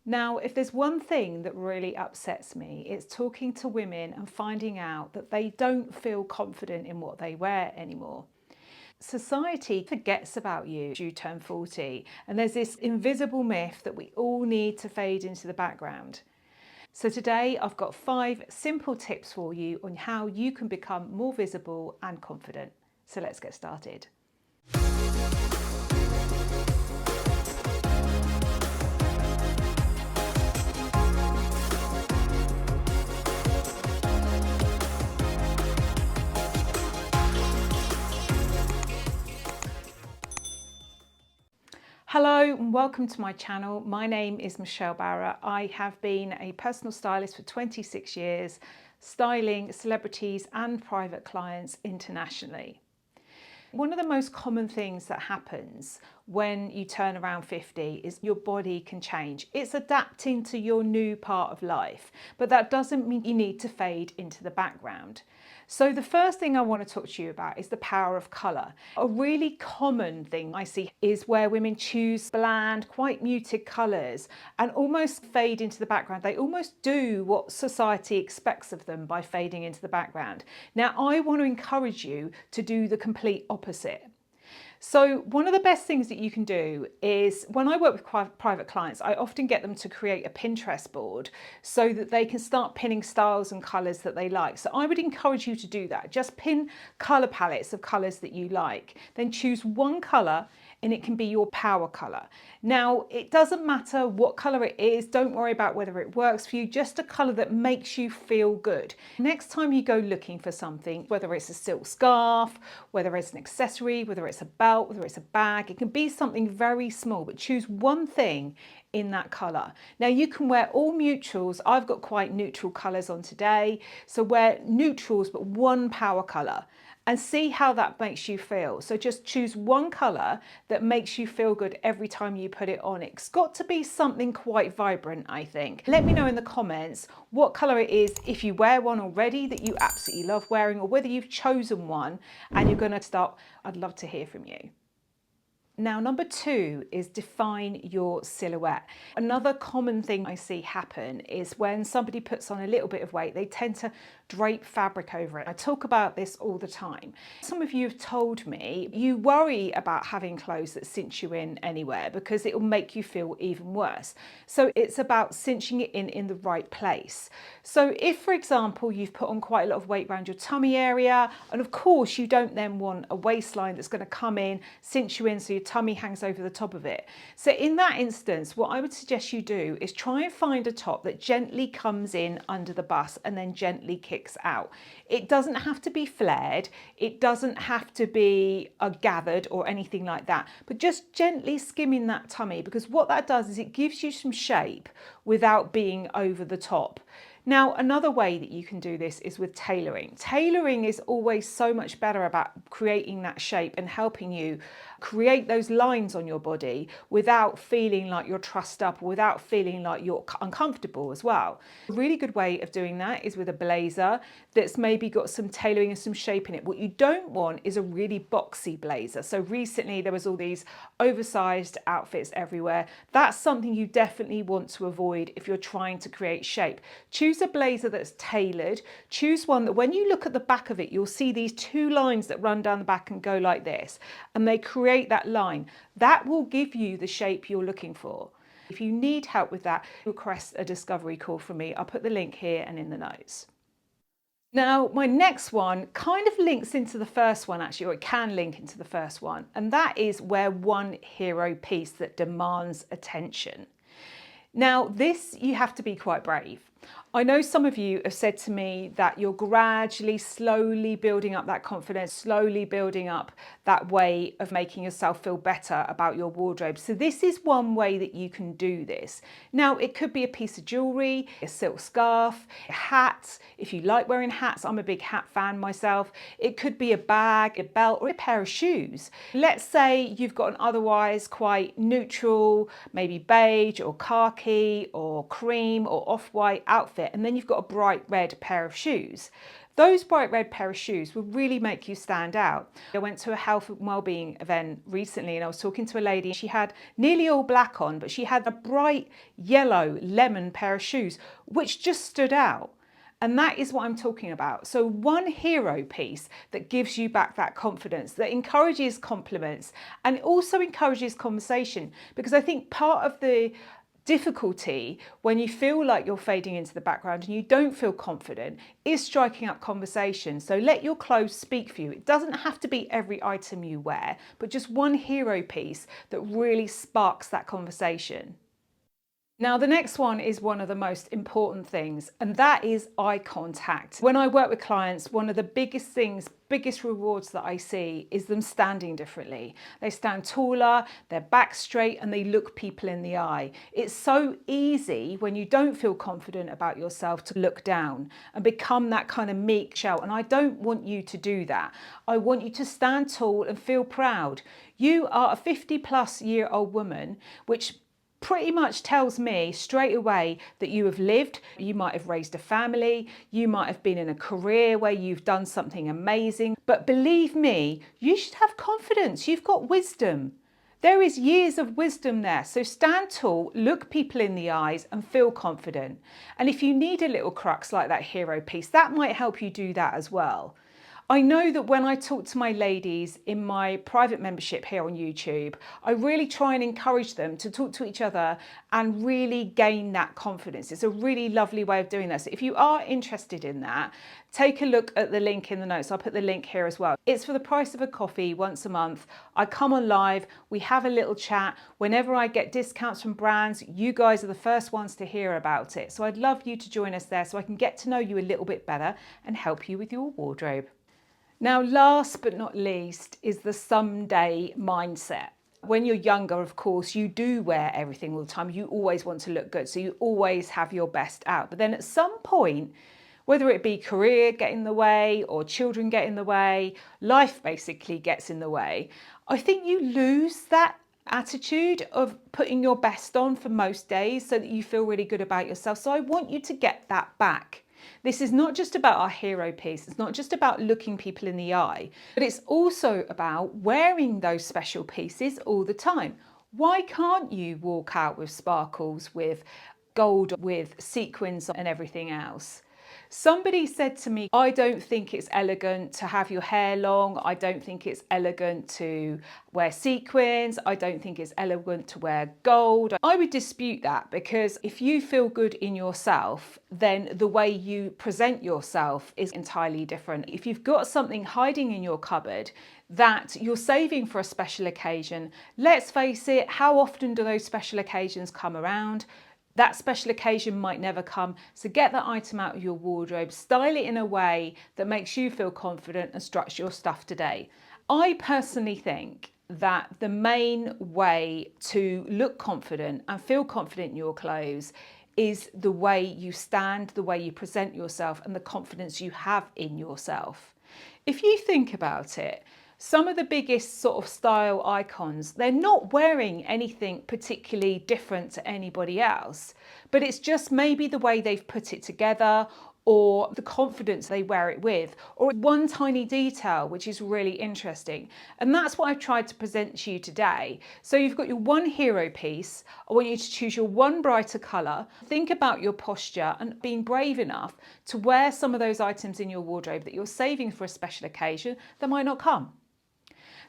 Now, if there's one thing that really upsets me, it's talking to women and finding out that they don't feel confident in what they wear anymore. Society forgets about you as you turn 40, and there's this invisible myth that we all need to fade into the background. So today I've got 5 simple tips for you on how you can become more visible and confident. So let's get started. Hello and welcome to my channel. My name is Michelle Barra. I have been a personal stylist for 26 years, styling celebrities and private clients internationally. One of the most common things that happens when you turn around 50 is your body can change. It's adapting to your new part of life, but that doesn't mean you need to fade into the background. So the first thing I want to talk to you about is the power of colour. A really common thing I see is where women choose bland, quite muted colours and almost fade into the background. They almost do what society expects of them by fading into the background. Now, I want to encourage you to do the complete opposite. So one of the best things that you can do is, when I work with private clients, I often get them to create a Pinterest board so that they can start pinning styles and colours that they like. So I would encourage you to do that. Just pin colour palettes of colours that you like. Then choose one colour and it can be your power colour. Now, it doesn't matter what colour it is. Don't worry about whether it works for you. Just a colour that makes you feel good. Next time you go looking for something, whether it's a silk scarf, whether it's an accessory, whether it's a belt, whether it's a bag, it can be something very small, but choose one thing in that colour. Now, you can wear all neutrals. I've got quite neutral colours on today. So wear neutrals, but one power colour, and see how that makes you feel. So just choose one colour that makes you feel good every time you put it on. It's got to be something quite vibrant, I think. Let me know in the comments what colour it is, if you wear one already that you absolutely love wearing, or whether you've chosen one and you're going to start. I'd love to hear from you. Now, number 2 is define your silhouette. Another common thing I see happen is when somebody puts on a little bit of weight, they tend to drape fabric over it. I talk about this all the time. Some of you have told me you worry about having clothes that cinch you in anywhere because it will make you feel even worse. So it's about cinching it in the right place. So if, for example, you've put on quite a lot of weight around your tummy area, and of course you don't then want a waistline that's going to come in, cinch you in so your tummy hangs over the top of it. So in that instance, what I would suggest you do is try and find a top that gently comes in under the bust and then gently kicks out. It doesn't have to be flared, it doesn't have to be gathered or anything like that, but just gently skimming that tummy, because what that does is it gives you some shape without being over the top. Now, another way that you can do this is with tailoring. Tailoring is always so much better about creating that shape and helping you create those lines on your body without feeling like you're trussed up, or without feeling like you're uncomfortable as well. A really good way of doing that is with a blazer that's maybe got some tailoring and some shape in it. What you don't want is a really boxy blazer. So recently there was all these oversized outfits everywhere. That's something you definitely want to avoid if you're trying to create shape. Choose a blazer that's tailored. Choose one that when you look at the back of it, you'll see these 2 lines that run down the back and go like this, and they create that line. That will give you the shape you're looking for. If you need help with that, request a discovery call from me. I'll put the link here and in the notes. Now, my next one kind of links into the first one actually, or it can link into the first one, and that is wear one hero piece that demands attention. Now, this, you have to be quite brave. I know some of you have said to me that you're gradually, slowly building up that confidence, slowly building up that way of making yourself feel better about your wardrobe. So this is one way that you can do this. Now, it could be a piece of jewelry, a silk scarf, a hat. If you like wearing hats, I'm a big hat fan myself. It could be a bag, a belt, or a pair of shoes. Let's say you've got an otherwise quite neutral, maybe beige or khaki or cream or off-white outfit, and then you've got a bright red pair of shoes. those bright red pair of shoes will really make you stand out. I went to a health and wellbeing event recently and I was talking to a lady. She had nearly all black on, but she had a bright yellow lemon pair of shoes, which just stood out. And that is what I'm talking about. So one hero piece that gives you back that confidence, that encourages compliments and also encourages conversation. Because I think part of the difficulty when you feel like you're fading into the background and you don't feel confident is striking up conversation. So let your clothes speak for you. It doesn't have to be every item you wear, but just one hero piece that really sparks that conversation. Now, the next one is one of the most important things, and that is eye contact. When I work with clients, one of the biggest rewards that I see is them standing differently. They stand taller, their back straight, and they look people in the eye. It's so easy when you don't feel confident about yourself to look down and become that kind of meek shell. And I don't want you to do that. I want you to stand tall and feel proud. You are a 50-plus-year-old woman, which pretty much tells me straight away that you have lived, you might have raised a family, you might have been in a career where you've done something amazing. But believe me, you should have confidence. You've got wisdom. There is years of wisdom there. So stand tall, look people in the eyes and feel confident. And if you need a little crux like that hero piece, that might help you do that as well. I know that when I talk to my ladies in my private membership here on YouTube, I really try and encourage them to talk to each other and really gain that confidence. It's a really lovely way of doing that. So if you are interested in that, take a look at the link in the notes. I'll put the link here as well. It's for the price of a coffee once a month. I come on live, we have a little chat. Whenever I get discounts from brands, you guys are the first ones to hear about it. So I'd love you to join us there so I can get to know you a little bit better and help you with your wardrobe. Now, last but not least is the someday mindset. When you're younger, of course, you do wear everything all the time. You always want to look good, so you always have your best out. But then at some point, whether it be career get in the way or children get in the way, life basically gets in the way, I think you lose that attitude of putting your best on for most days so that you feel really good about yourself. So I want you to get that back. This is not just about our hero piece. It's not just about looking people in the eye, but it's also about wearing those special pieces all the time. Why can't you walk out with sparkles, with gold, with sequins and everything else? Somebody said to me, I don't think it's elegant to have your hair long. I don't think it's elegant to wear sequins. I don't think it's elegant to wear gold. I would dispute that, because if you feel good in yourself, then the way you present yourself is entirely different. If you've got something hiding in your cupboard that you're saving for a special occasion, let's face it, how often do those special occasions come around? That special occasion might never come. So get that item out of your wardrobe, style it in a way that makes you feel confident and struts your stuff today. I personally think that the main way to look confident and feel confident in your clothes is the way you stand, the way you present yourself, and the confidence you have in yourself. If you think about it, some of the biggest sort of style icons, they're not wearing anything particularly different to anybody else, but it's just maybe the way they've put it together, or the confidence they wear it with, or one tiny detail which is really interesting. And that's what I've tried to present to you today. So you've got your one hero piece. I want you to choose your one brighter colour. Think about your posture and being brave enough to wear some of those items in your wardrobe that you're saving for a special occasion that might not come.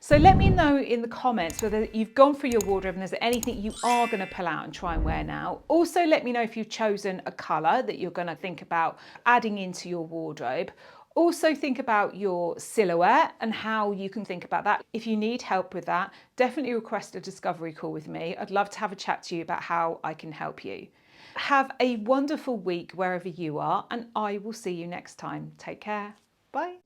So let me know in the comments whether you've gone through your wardrobe and there's anything you are going to pull out and try and wear now. Also, let me know if you've chosen a colour that you're going to think about adding into your wardrobe. Also think about your silhouette and how you can think about that. If you need help with that, definitely request a discovery call with me. I'd love to have a chat to you about how I can help you. Have a wonderful week wherever you are, and I will see you next time. Take care. Bye.